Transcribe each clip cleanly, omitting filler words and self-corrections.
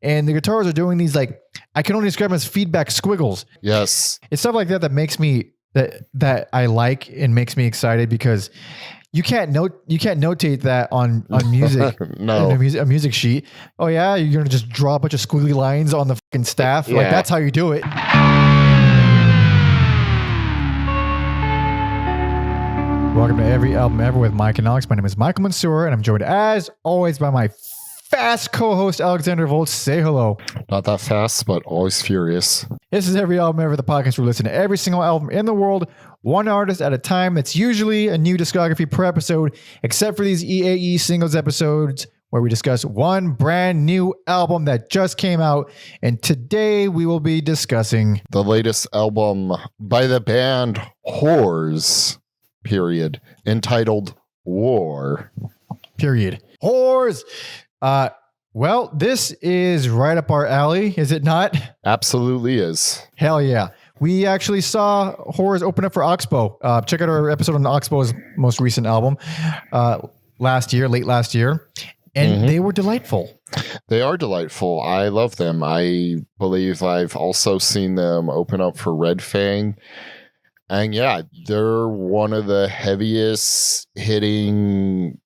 And the guitars are doing these like, I can only describe them as feedback squiggles. Yes. It's stuff like that makes me that I like and makes me excited, because you can't notate that on music. No. In a music sheet. Oh yeah, you're gonna just draw a bunch of squiggly lines on the fucking staff. Like that's how you do it. Welcome to Every Album Ever with Mike and Alex. My name is Michael Mansour, and I'm joined as always by my fast co-host Alexander Volt. Say hello. Not that fast, but always furious. This is Every Album Ever, the podcast where we listen to every single album in the world, one artist at a time. That's usually a new discography per episode, except for these EAE singles episodes where we discuss one brand new album that just came out. And today we will be discussing the latest album by the band Whores, period, entitled War. Period. Whores! Well, this is right up our alley, is it not? Absolutely is. Hell yeah. We actually saw Whores open up for Oxbow. Check out our episode on Oxbow's most recent album late last year. And they were delightful. They are delightful. I love them. I believe I've also seen them open up for Red Fang. And yeah, they're one of the heaviest hitting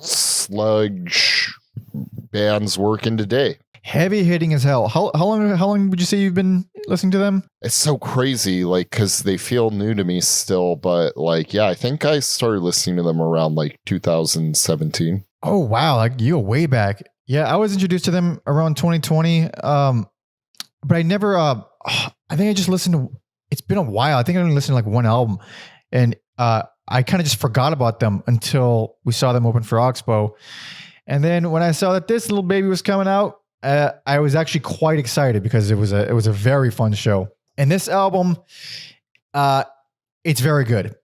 sludge bands working today. Heavy hitting as hell. How long would you say you've been listening to them? It's so crazy, like, because they feel new to me still, but like, yeah, I think I started listening to them around like 2017. Oh wow, like you go way back. Yeah, I was introduced to them around 2020. But I never I think I just listened to, it's been a while. I think I only listened to like one album, and I kind of just forgot about them until we saw them open for Oxbow. And then when I saw that this little baby was coming out, I was actually quite excited because it was a very fun show. And this album, it's very good.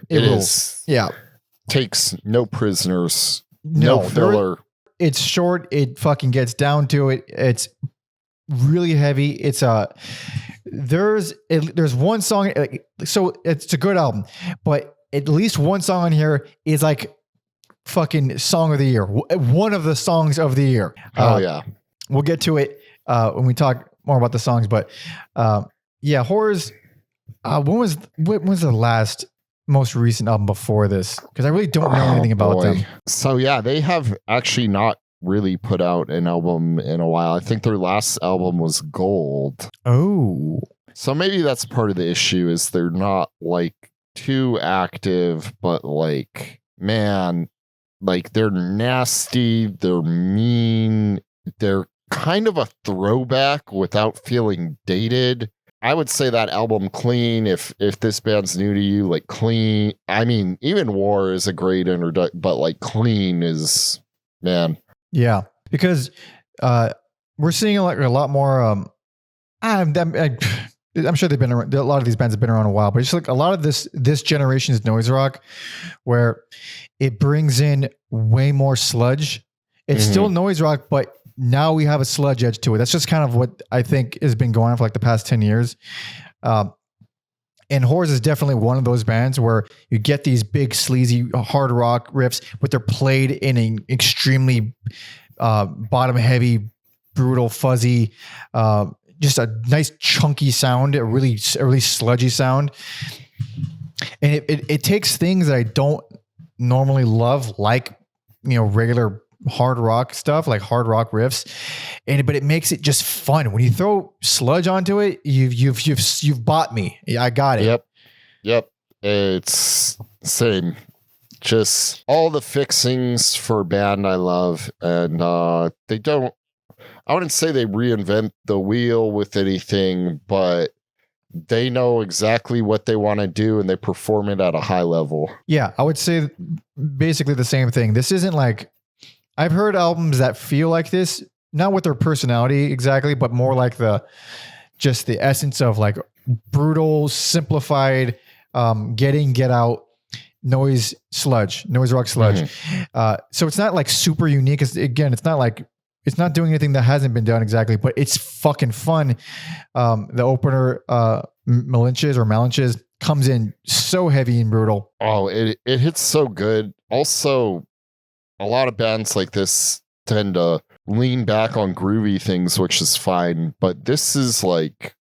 It rules. Is. Yeah. Takes no prisoners. No filler. It's short. It fucking gets down to it. It's really heavy. It's there's one song. So it's a good album, but at least one song on here is like fucking song of the year. One of the songs of the year. Oh yeah. We'll get to it when we talk more about the songs, but yeah, Whores. When was the most recent album before this? Because I really don't know anything about them. So yeah, they have actually not really put out an album in a while. I think their last album was Gold. Oh, so maybe that's part of the issue, is they're not like too active, but like, man, like they're nasty, they're mean, they're kind of a throwback without feeling dated. I would say that album Clean, if this band's new to you, like Clean, I mean, even War is a great introduction, but like Clean is, man. Yeah, because we're seeing like a lot more. I'm sure they've been around, a lot of these bands have been around a while, but it's like a lot of this generation's noise rock, where it brings in way more sludge. It's still noise rock, but now we have a sludge edge to it. That's just kind of what I think has been going on for like the past 10 years. And Whores is definitely one of those bands where you get these big sleazy hard rock riffs, but they're played in an extremely bottom heavy, brutal, fuzzy, just a nice chunky sound, a really sludgy sound. And it takes things that I don't normally love, like, regular hard rock stuff, like hard rock riffs, but it makes it just fun. When you throw sludge onto it, you've bought me. I got it. Yep. It's same. Just all the fixings for a band I love, and they don't. I wouldn't say they reinvent the wheel with anything, but they know exactly what they want to do, and they perform it at a high level. Yeah, I would say basically the same thing. This isn't like, I've heard albums that feel like this, not with their personality exactly, but more like the essence of like brutal, simplified, get out noise rock sludge. So it's not like super unique. It's not doing anything that hasn't been done exactly, but it's fucking fun. The opener, Malinches comes in so heavy and brutal. Oh, it hits so good. Also, a lot of bands like this tend to lean back on groovy things, which is fine. But this is like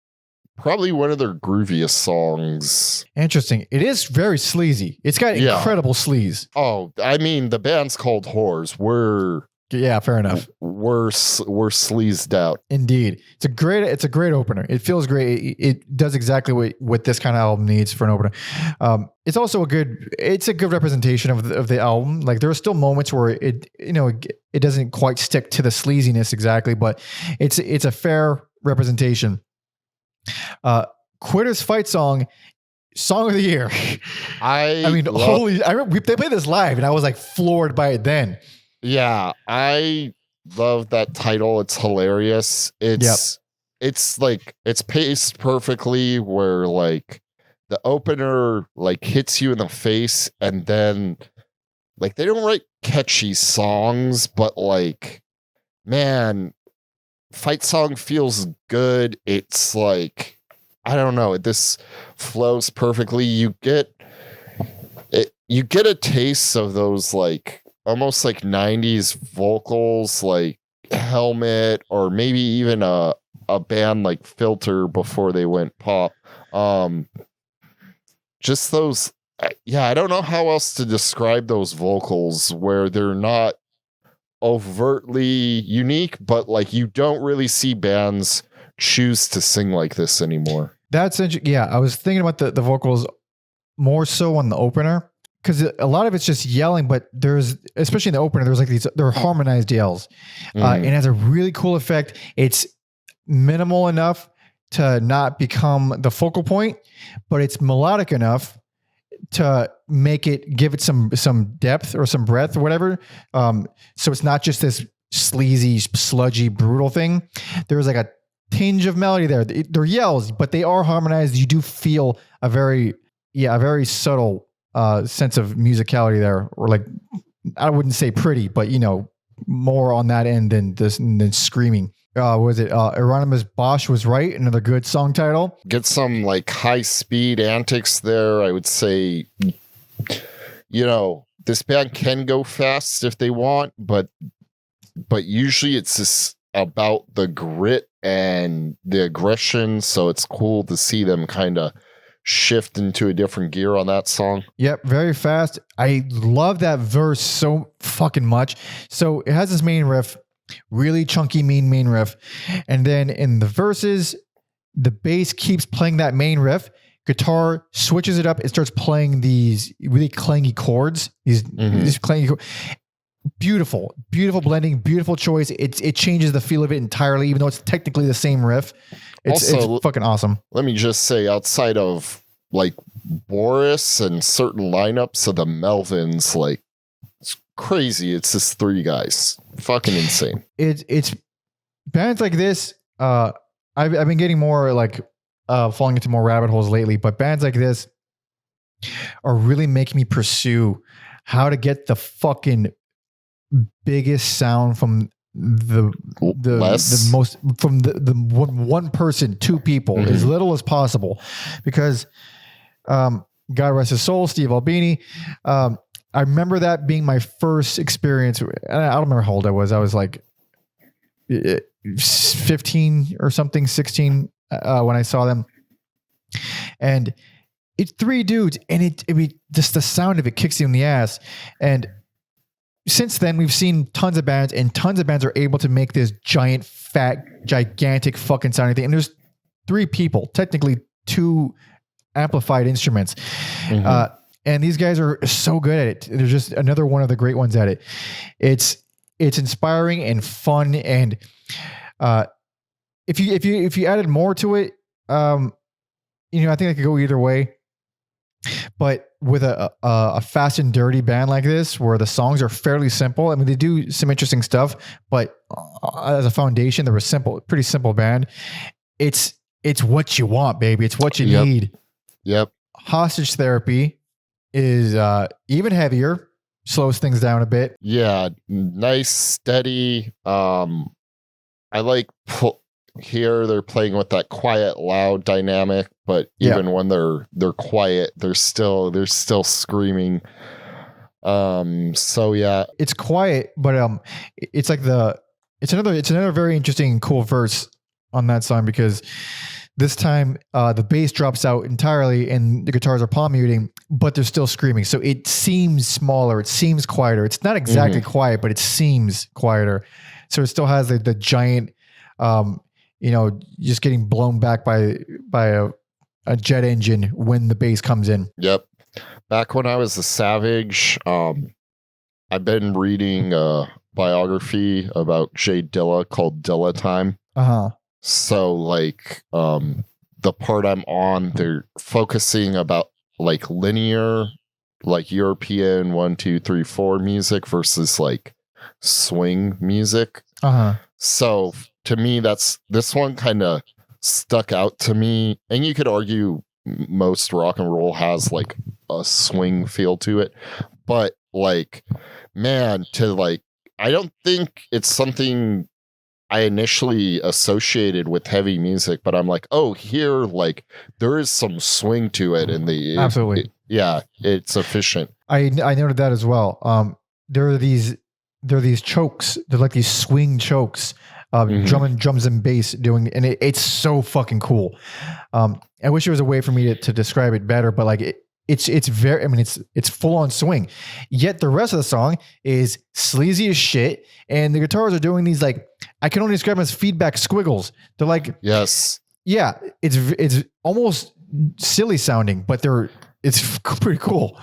probably one of their grooviest songs. Interesting. It is very sleazy. It's got incredible sleaze. Oh, I mean, the band's called Whores. Yeah, fair enough. We're sleazed out. Indeed. It's a great opener. It feels great. It does exactly what this kind of album needs for an opener. It's also a good representation of the album. Like there are still moments where it doesn't quite stick to the sleaziness exactly, but it's a fair representation. Quitter's Fight Song of the year. They played this live and I was like floored by it then. Yeah, I love that title. It's hilarious. It's like it's paced perfectly where like the opener like hits you in the face and then like they don't write catchy songs, but like man, Fight Song feels good. It's like I don't know, this flows perfectly. You get a taste of those like almost like 90s vocals like Helmet or maybe even a band like Filter before they went pop. Just those I don't know how else to describe those vocals where they're not overtly unique, but like you don't really see bands choose to sing like this anymore. That's interesting. Yeah, I was thinking about the vocals more so on the opener. Because a lot of it's just yelling, but there's, especially in the opener, there's like they're harmonized yells. And it has a really cool effect. It's minimal enough to not become the focal point, but it's melodic enough to give it some depth or some breadth or whatever. So it's not just this sleazy, sludgy, brutal thing. There's like a tinge of melody there. They're yells, but they are harmonized. You do feel a very subtle sense of musicality there, or like I wouldn't say pretty, but more on that end than screaming. Was it Euronymous Bosch was right? Another good song title. Get some like high speed antics there. I would say, this band can go fast if they want, but usually it's just about the grit and the aggression. So it's cool to see them kind of shift into a different gear on that song. Yep, very fast. I love that verse so fucking much. So it has this main riff, really chunky main riff, and then in the verses, the bass keeps playing that main riff. Guitar switches it up. It starts playing these really clangy chords. These clangy. Beautiful blending. Beautiful choice. It changes the feel of it entirely, even though it's technically the same riff. It's fucking awesome. Let me just say, outside of like Boris and certain lineups of the Melvins, like it's crazy. It's just three guys, fucking insane. It's bands like this. I've been getting more like falling into more rabbit holes lately, but bands like this are really making me pursue how to get the fucking biggest sound from the most from the one person, two people, as little as possible, because God rest his soul, Steve Albini. I remember that being my first experience. I don't remember how old I was. I was like 15 or something, 16 when I saw them, and it's three dudes, and it just the sound of it kicks you in the ass. And since then, we've seen tons of bands, and tons of bands are able to make this giant, fat, gigantic fucking sounding thing. And there's three people, technically two amplified instruments. And these guys are so good at it. They're just another one of the great ones at it. It's inspiring and fun. And if you added more to it, I think it could go either way. But with a fast and dirty band like this, where the songs are fairly simple, I mean, they do some interesting stuff, but as a foundation, they're pretty simple band. It's what you want, baby. It's what you need. Yep. Hostage Therapy is even heavier, slows things down a bit. Yeah, nice, steady. I like here they're playing with that quiet loud dynamic, but even when they're quiet, they're still screaming. So yeah, it's quiet, but it's like the it's another very interesting and cool verse on that song, because this time the bass drops out entirely and the guitars are palm muting, but they're still screaming. So it seems smaller. It seems quieter. It's not exactly quiet, but it seems quieter. So it still has the giant, just getting blown back by a jet engine when the bass comes in. Yep. Back when I was a Savage, I've been reading a biography about Jay Dilla called Dilla Time. So like the part I'm on, they're focusing about like linear, like European 1, 2, 3, 4 music versus like swing music. So to me, this one kind of stuck out to me. And you could argue most rock and roll has like a swing feel to it, but like, man, I don't think it's something I initially associated with heavy music, but I'm like, oh, here, like there is some swing to it, and absolutely, it's efficient. I noted that as well. There are these chokes. They're like these swing chokes, drums and bass doing, and it's so fucking cool. I wish there was a way for me to describe it better, but like it's very, it's full on swing. Yet the rest of the song is sleazy as shit, and the guitars are doing these like, I can only describe them as feedback squiggles. They're like, yes, yeah, it's almost silly sounding, but it's pretty cool.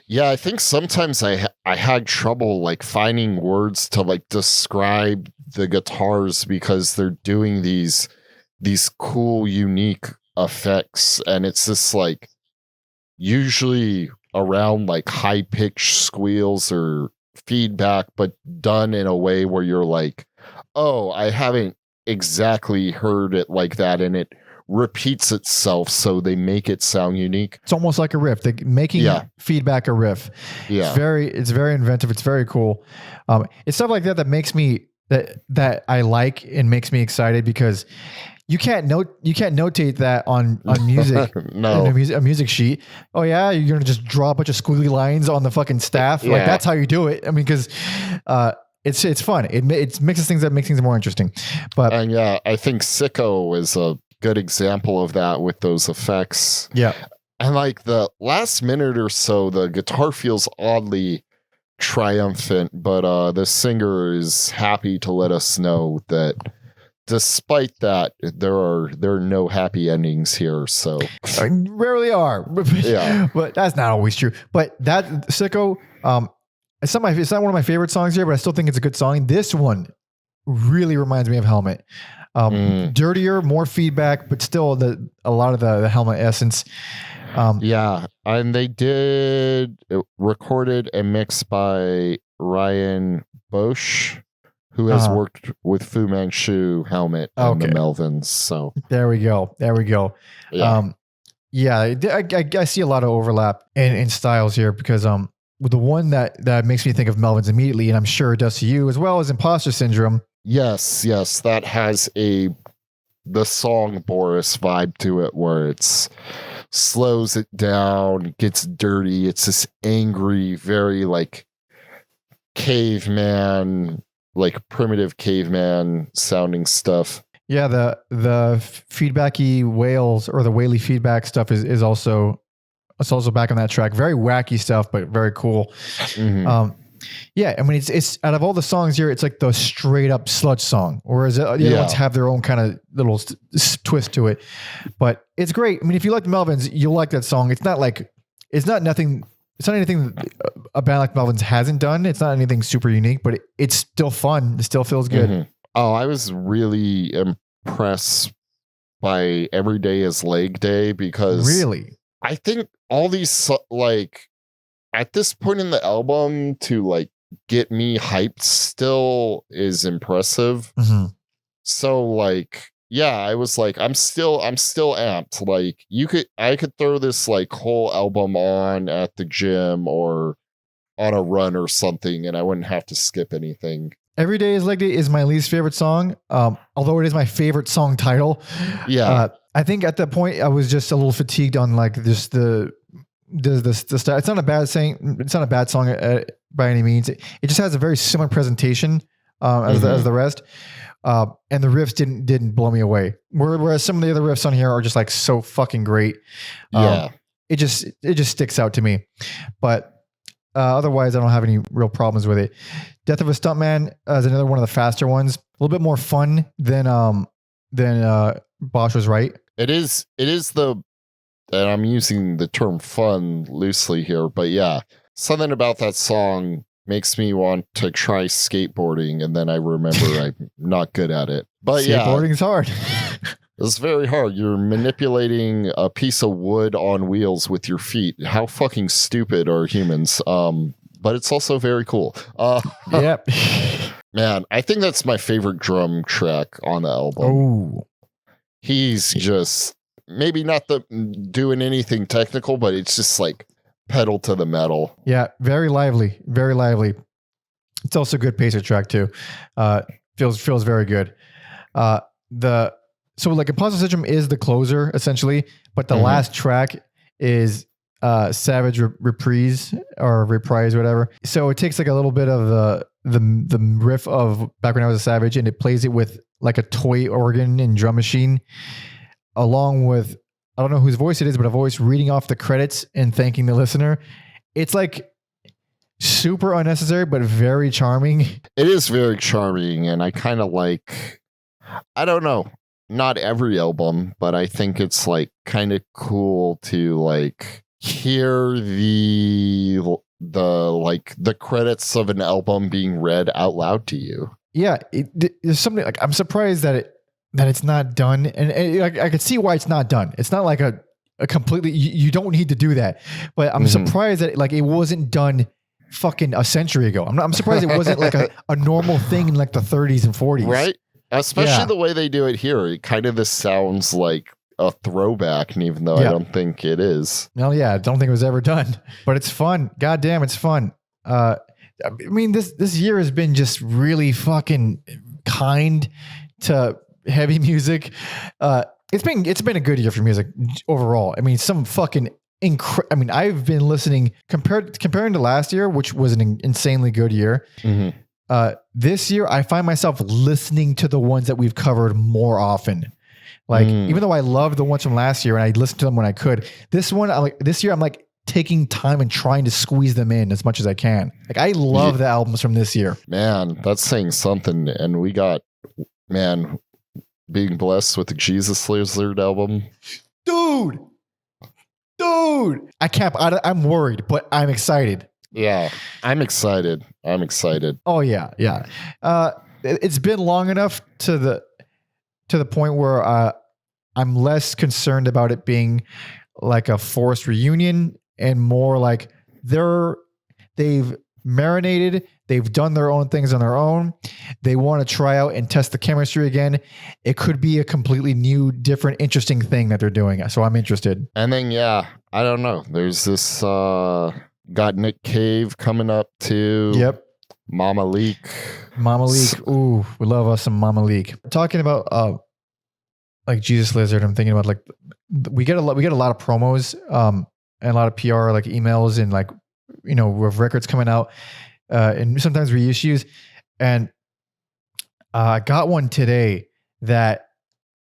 Yeah, I think sometimes I had trouble like finding words to like describe the guitars, because they're doing these cool, unique effects, and it's just like usually around like high pitched squeals or feedback, but done in a way where you're like, oh, I haven't exactly heard it like that, and it repeats itself, so they make it sound unique. It's almost like a riff. They're making feedback a riff. Yeah, it's very inventive. It's very cool. It's stuff like that makes me that I like and makes me excited, because you can't notate that on music. No, a music sheet. Oh yeah, you're gonna just draw a bunch of squiggly lines on the fucking staff. Like that's how you do it. I mean, because it's fun. It mixes things up, makes things more interesting. But and I think Sicko is a good example of that with those effects. Yeah, and like the last minute or so, the guitar feels oddly triumphant, but the singer is happy to let us know that despite that, there are no happy endings here. So rarely are. Yeah, but that's not always true. But that Sicko, it's not one of my favorite songs here, but I still think it's a good song. This one really reminds me of Helmet. Dirtier, more feedback, but still a lot of the Helmet essence. And they did recorded and mixed by Ryan Bosch, who has worked with Fu Manchu, Helmet, and the Melvins. So there we go. Yeah. I see a lot of overlap in styles here, because the one that makes me think of Melvins immediately, and I'm sure it does to you as well, as Imposter Syndrome. Yes, that has the song Boris vibe to it, where it's slows it down, gets dirty. It's this angry, very like caveman, like primitive caveman sounding stuff. Yeah, the feedbacky wails, or the whaley feedback stuff is also, it's also back on that track. Very wacky stuff, but very cool. Yeah, I mean, it's out of all the songs here, it's like the straight up sludge song, whereas the other ones have their own kind of little twist to it. But it's great. I mean, if you like the Melvins, you'll like that song. It's not anything a band like Melvins hasn't done. It's not anything super unique, but it's still fun. It still feels good. Oh, I was really impressed by Every Day is Leg Day, because really, I think all these like at this point in the album to like get me hyped still is impressive. So like, yeah, I was like, I'm still amped. Like I could throw this like whole album on at the gym or on a run or something, and I wouldn't have to skip anything. Every Day is Leg Day is my least favorite song, although it is my favorite song title. Yeah. I think at that point I was just a little fatigued on like just the style. It's not a bad song by any means. It just has a very similar presentation as the rest. And the riffs didn't blow me away. Whereas some of the other riffs on here are just like so fucking great. It just sticks out to me. But otherwise, I don't have any real problems with it. Death of a Stuntman is another one of the faster ones. A little bit more fun than Bosch was right. It is and I'm using the term fun loosely here, but yeah, something about that song makes me want to try skateboarding, and then I remember I'm not good at it. But skateboarding is hard. It's very hard. You're manipulating a piece of wood on wheels with your feet. How fucking stupid are humans? But it's also very cool. Yep. Man, I think that's my favorite drum track on the album. Oh, He's just maybe not doing anything technical, but it's just like pedal to the metal. Yeah, very lively, very lively. It's also a good pacer track too. Feels very good. So like Impossible Syndrome is the closer essentially, but the last track is Savage Reprise or Reprise, whatever. So it takes like a little bit of the riff of Back When I Was a Savage, and it plays it with like a toy organ and drum machine, along with, I don't know whose voice it is, but a voice reading off the credits and thanking the listener. It's like super unnecessary, but very charming. It is very charming, and I kind of like, I don't know, not every album, but I think it's like kind of cool to like hear the credits of an album being read out loud to you. Yeah, there's something like, I'm surprised that it's not done, and I could see why it's not done. It's not like a completely, you don't need to do that, but I'm surprised that it wasn't done fucking a century ago. I'm surprised it wasn't like a normal thing in like the 30s and 40s, right? Especially the way they do it here. It kind of this sounds like a throwback, and even though I don't think it is. Well, yeah, I don't think it was ever done, but it's fun. God damn, it's fun. I mean, this year has been just really fucking kind to heavy music. It's been a good year for music overall. I mean, some fucking I mean, I've been listening comparing to last year, which was an insanely good year. This year, I find myself listening to the ones that we've covered more often. Like, even though I love the ones from last year and I listened to them when I could, this year, I'm like taking time and trying to squeeze them in as much as I can. Like, I love the albums from this year. Man, that's saying something. And we got, being blessed with the Jesus Lizard album. Dude, I'm worried, but I'm excited. Yeah, I'm excited. Oh yeah. It's been long enough to the point where I'm less concerned about it being like a forced reunion and more like they've marinated, they've done their own things on their own. They want to try out and test the chemistry again. It could be a completely new, different, interesting thing that they're doing. So I'm interested. And then, I don't know. There's this, got Nick Cave coming up too. Yep. Mama Leak. Ooh, we love us some Mama Leak. Talking about, like Jesus Lizard, I'm thinking about like, we get a lot of promos, and a lot of PR, like emails and like, with records coming out, and sometimes reissues. And I got one today that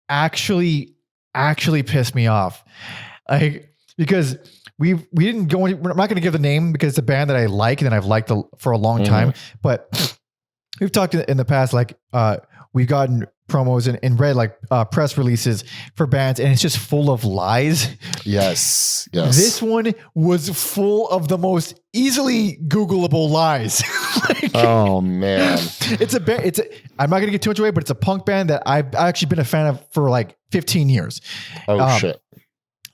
actually pissed me off. Because we didn't go we're not going to give the name because it's a band that I like and I've liked for a long time, but we've talked in the past, like, we've gotten promos and read like press releases for bands, and it's just full of lies. Yes. This one was full of the most easily Googleable lies. Oh man, I'm not gonna get too much away, but it's a punk band that I've actually been a fan of for like 15 years. Oh shit.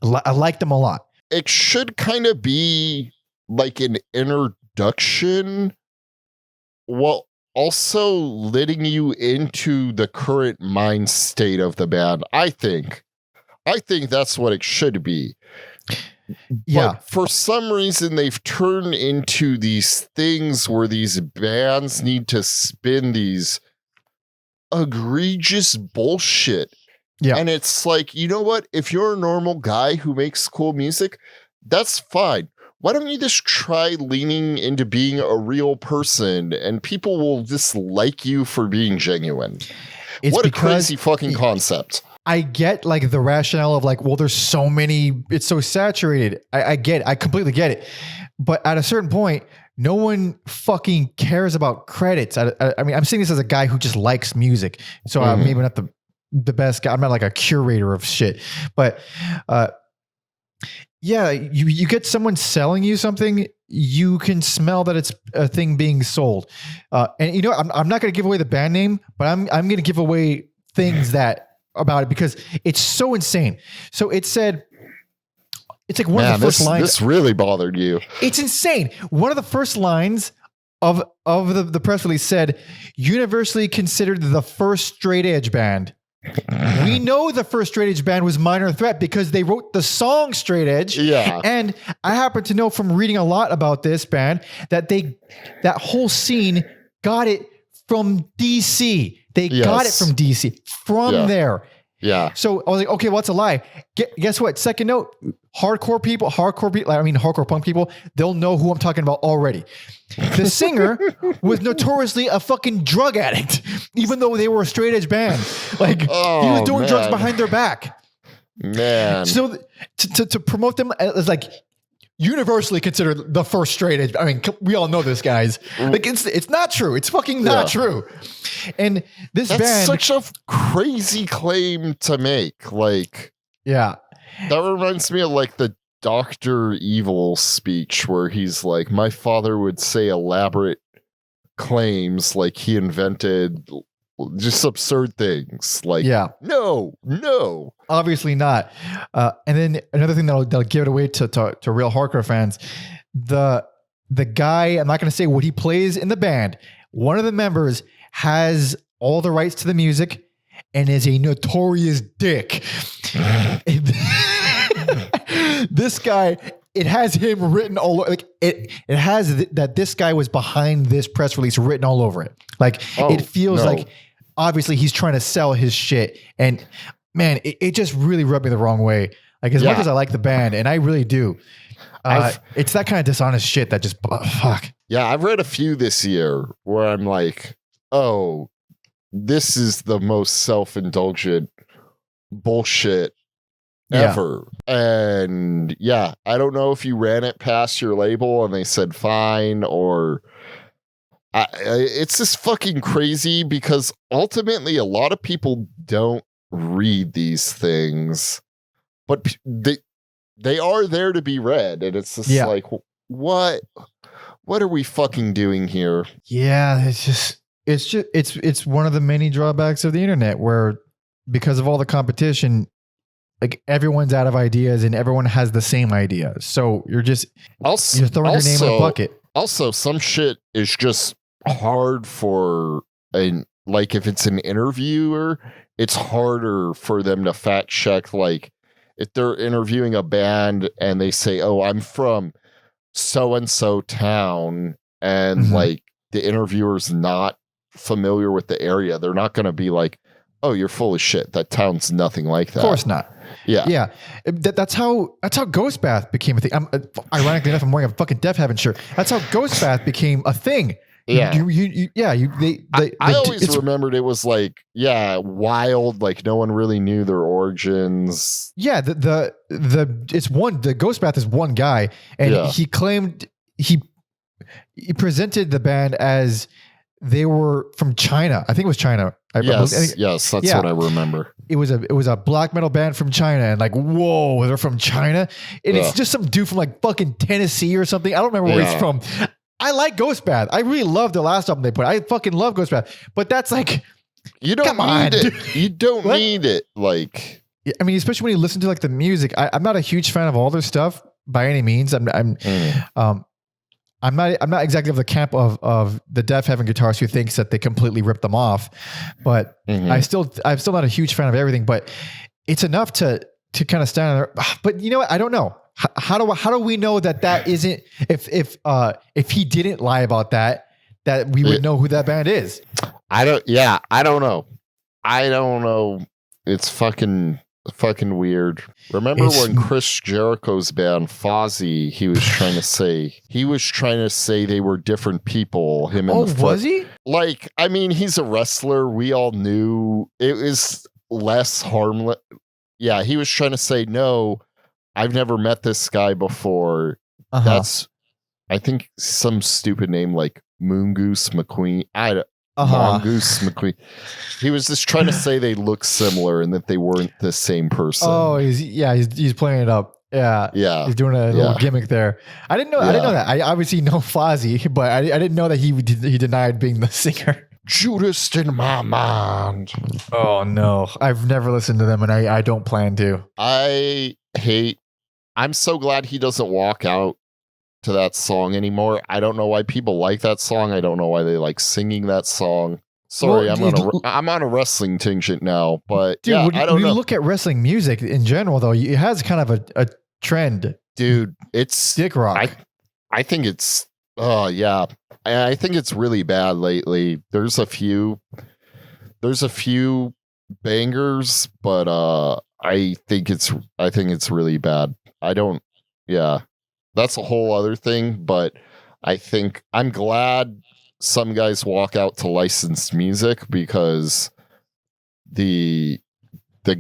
I like them a lot. It should kind of be like an introduction. Well, also letting you into the current mind state of the band. I think that's what it should be. Yeah. But for some reason, they've turned into these things where these bands need to spin these egregious bullshit. Yeah. And it's like, you know what? If you're a normal guy who makes cool music, that's fine. why don't you just try leaning into being a real person and people will just like you for being genuine? It's what a because crazy fucking concept. I get like the rationale of like, well, there's so many, it's so saturated. I get it. I completely get it. But at a certain point, no one fucking cares about credits. I mean, I'm saying this as a guy who just likes music. So I'm maybe not the best guy. I'm not like a curator of shit, but, yeah, you get someone selling you something, you can smell that it's a thing being sold. And you know, I'm not going to give away the band name, but I'm going to give away things that about it because it's so insane. So it said, it's like one of the first lines. This really bothered you. It's insane. One of the first lines of the press release said, universally considered the first straight edge band. We know the first straight edge band was Minor Threat because they wrote the song Straight Edge. Yeah. And I happen to know from reading a lot about this band that that whole scene got it from DC. They got it from DC from there. Yeah. So I was like, okay, well, that's a lie. Guess what? Second note, hardcore punk people, they'll know who I'm talking about already. The singer was notoriously a fucking drug addict, even though they were a straight edge band. Like he was doing drugs behind their back. Man. So to promote them as like universally considered the first straight edge. I mean, we all know this, guys. Like it's not true. It's fucking not true. And that's band, such a crazy claim to make. Like, yeah, that reminds me of like the Dr. Evil speech where he's like, my father would say elaborate claims like he invented just absurd things. Like, no, obviously not. And then another thing that'll give it away to real hardcore fans, the guy, I'm not going to say what he plays in the band. One of the members has all the rights to the music and is a notorious dick. This guy, it has him written all over. Like it has that this guy was behind this press release written all over it. Like it feels like obviously he's trying to sell his shit. And man, it just really rubbed me the wrong way. Like as much as I like the band, and I really do, it's that kind of dishonest shit that just fuck. Yeah, I've read a few this year where I'm like, oh, this is the most self-indulgent bullshit ever. And I don't know if you ran it past your label and they said fine, or it's just fucking crazy because ultimately a lot of people don't read these things, but they are there to be read, and it's just like, what are we fucking doing here? Yeah, it's one of the many drawbacks of the internet where because of all the competition, like everyone's out of ideas and everyone has the same idea. So you're throwing your name in a bucket. Also, some shit is just hard for like if it's an interviewer, it's harder for them to fact check. Like if they're interviewing a band and they say, oh, I'm from so-and-so town, and like the interviewer's not familiar with the area, they're not going to be like, oh, you're full of shit. That town's nothing like that. Of course not. Yeah. That's how Ghost Bath became a thing. Ironically enough, I'm wearing a fucking Death Heaven shirt. That's how Ghost Bath became a thing. Yeah. I always remembered it was like, wild. Like no one really knew their origins. Yeah. The Ghost Bath is one guy, and he claimed he presented the band as they were from China. I think it was China. Yes, that's what I remember. It was a black metal band from China, and like, whoa, they're from China, and it's just some dude from like fucking Tennessee or something. I don't remember where he's from. I like Ghost Bath. I really love the last album they put. I fucking love Ghost Bath, but that's like, you don't need it. You don't need it. Like, I mean, especially when you listen to like the music. I'm not a huge fan of all their stuff by any means. I'm not exactly of the camp of the Death Heaven guitarist who thinks that they completely ripped them off, but I'm still not a huge fan of everything, but it's enough to kind of stand there. But you know what? I don't know. How do we know that isn't, if he didn't lie about that we would know who that band is? I don't know. It's fucking fucking weird. Remember It's- when Chris Jericho's band Fozzy, he was trying to say they were different people, him and Oh, the foot. was he? Like, I mean, he's a wrestler. We all knew it was less harmless. Yeah, he was trying to say, no, I've never met this guy before. Uh-huh. That's, I think, some stupid name like Moongoose McQueen. Mongoose McQueen. He was just trying to say they look similar and that they weren't the same person. Oh, he's playing it up. Yeah. Yeah. He's doing a little gimmick there. I didn't know that. I obviously know Fozzy, but I didn't know that he denied being the singer. Judas in my mind. Oh no. I've never listened to them and I don't plan to. I'm so glad he doesn't walk out to that song anymore. I don't know why people like that song. I don't know why they like singing that song. Sorry, Well, I'm on a wrestling tangent now, but dude, yeah, when I don't you know. look at wrestling music in general, though, it has kind of a trend. Dude, it's Dick rock. I think it's yeah. I think it's really bad lately. There's a few bangers, but I think it's really bad. That's a whole other thing, but I think I'm glad some guys walk out to licensed music because the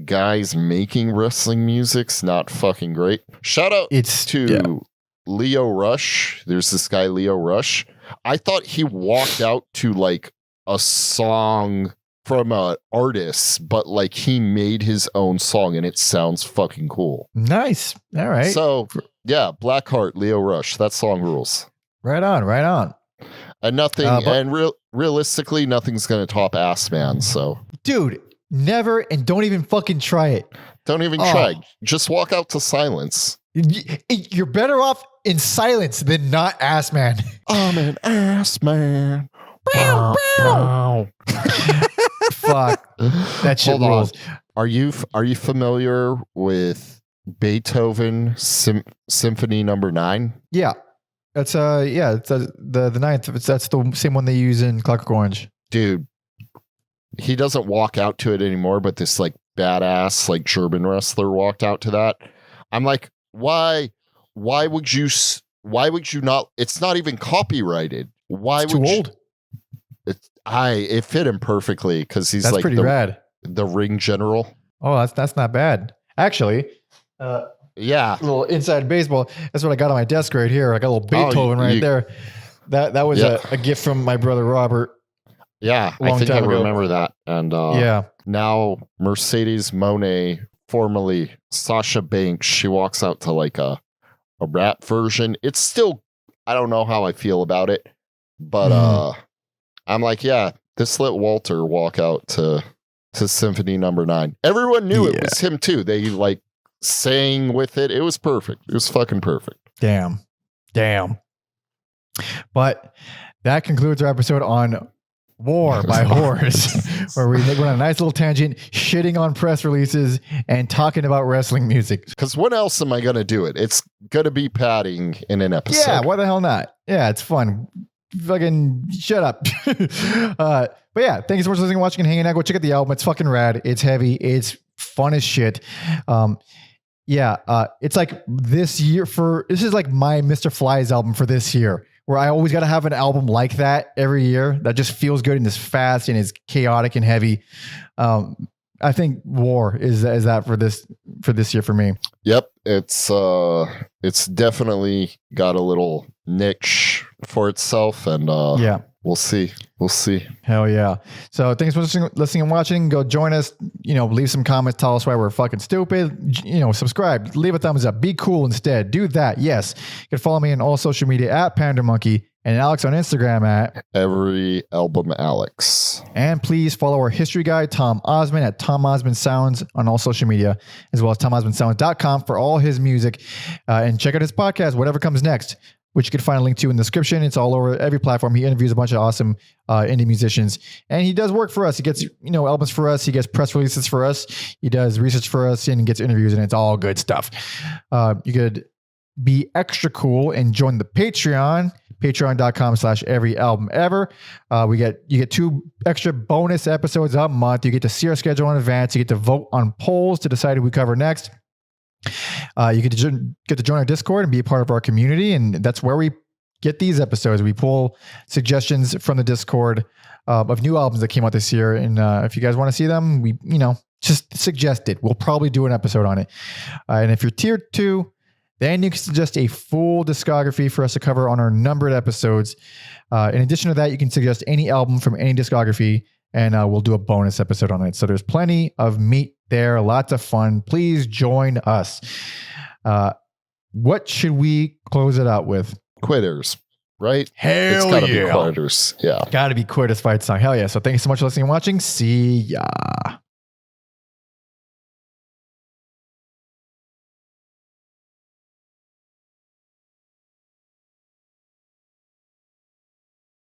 guys making wrestling music's not fucking great. Shout out to Leo Rush. There's this guy, Leo Rush. I thought he walked out to like a song from an artist, but like he made his own song and it sounds fucking cool. Nice. All right. So yeah, Blackheart, Leo Rush. That song rules. Right on. And realistically, nothing's gonna top Ass Man. So dude, never, and don't even fucking try it. Don't even try. Just walk out to silence. You're better off in silence than not Ass Man. I'm an ass man. Bow, bow. Fuck. That shit rules. Are you familiar with Beethoven Symphony Number 9? Yeah. That's it's the ninth. That's the same one they use in Clockwork Orange. Dude, he doesn't walk out to it anymore, but this like badass like German wrestler walked out to that. I'm like, why would you not? It's not even copyrighted. Why it's would too you, old? It fit him perfectly because he's that's like pretty rad. The ring general. Oh, that's not bad. Actually, yeah. A little inside baseball. That's what I got on my desk right here. I got a little Beethoven right there. That was a gift from my brother Robert. Yeah, I think I remember that. And now Mercedes Moné, formerly Sasha Banks, she walks out to like a rap version. It's still, I don't know how I feel about it, but I'm like, yeah, this let Walter walk out to Symphony Number 9. Everyone knew it was him too. They like sang with it. It was perfect. It was fucking perfect. Damn. But that concludes our episode on War by Horse, where we went on a nice little tangent, shitting on press releases and talking about wrestling music. Because when else am I going to do it? It's going to be padding in an episode. Yeah, why the hell not? Yeah, it's fun. Fucking shut up. But yeah, thank you so much for listening, watching, and hanging out. Go check out the album. It's fucking rad. It's heavy. It's fun as shit. It's like this is like my Mr. Fly's album for this year, where I always got to have an album like that every year that just feels good and is fast and is chaotic and heavy. I think War is that for this year for me. Yep. It's definitely got a little niche for itself, and we'll see. Hell yeah. So thanks for listening and watching. Go join us, leave some comments, tell us why we're fucking stupid, subscribe, leave a thumbs up, be cool instead. Do that. Yes. You can follow me on all social media at Panda Monkey, and Alex on Instagram at Every Album Alex. And please follow our history guy, Tom Osman, at Tom Osman Sounds on all social media, as well as TomOsmanSounds.com for all his music. And check out his podcast, Whatever Comes Next, which you can find a link to in the description. It's all over every platform. He interviews a bunch of awesome indie musicians, and he does work for us. He gets, albums for us. He gets press releases for us. He does research for us and gets interviews, and it's all good stuff. You could be extra cool and join the Patreon, patreon.com/everyalbumever. You get 2 extra bonus episodes a month. You get to see our schedule in advance. You get to vote on polls to decide who we cover next. You get to join our Discord and be a part of our community. And that's where we get these episodes. We pull suggestions from the Discord of new albums that came out this year. And if you guys want to see them, just suggest it. We'll probably do an episode on it. And if you're tier 2, then you can suggest a full discography for us to cover on our numbered episodes. In addition to that, you can suggest any album from any discography, and we'll do a bonus episode on it. So there's plenty of meat there, lots of fun. Please join us. What should we close it out with? Quitters, right? Hell it's gotta yeah. be Quitters. Yeah. Gotta be Quitters fight song. Hell yeah. So thank you so much for listening and watching. See ya.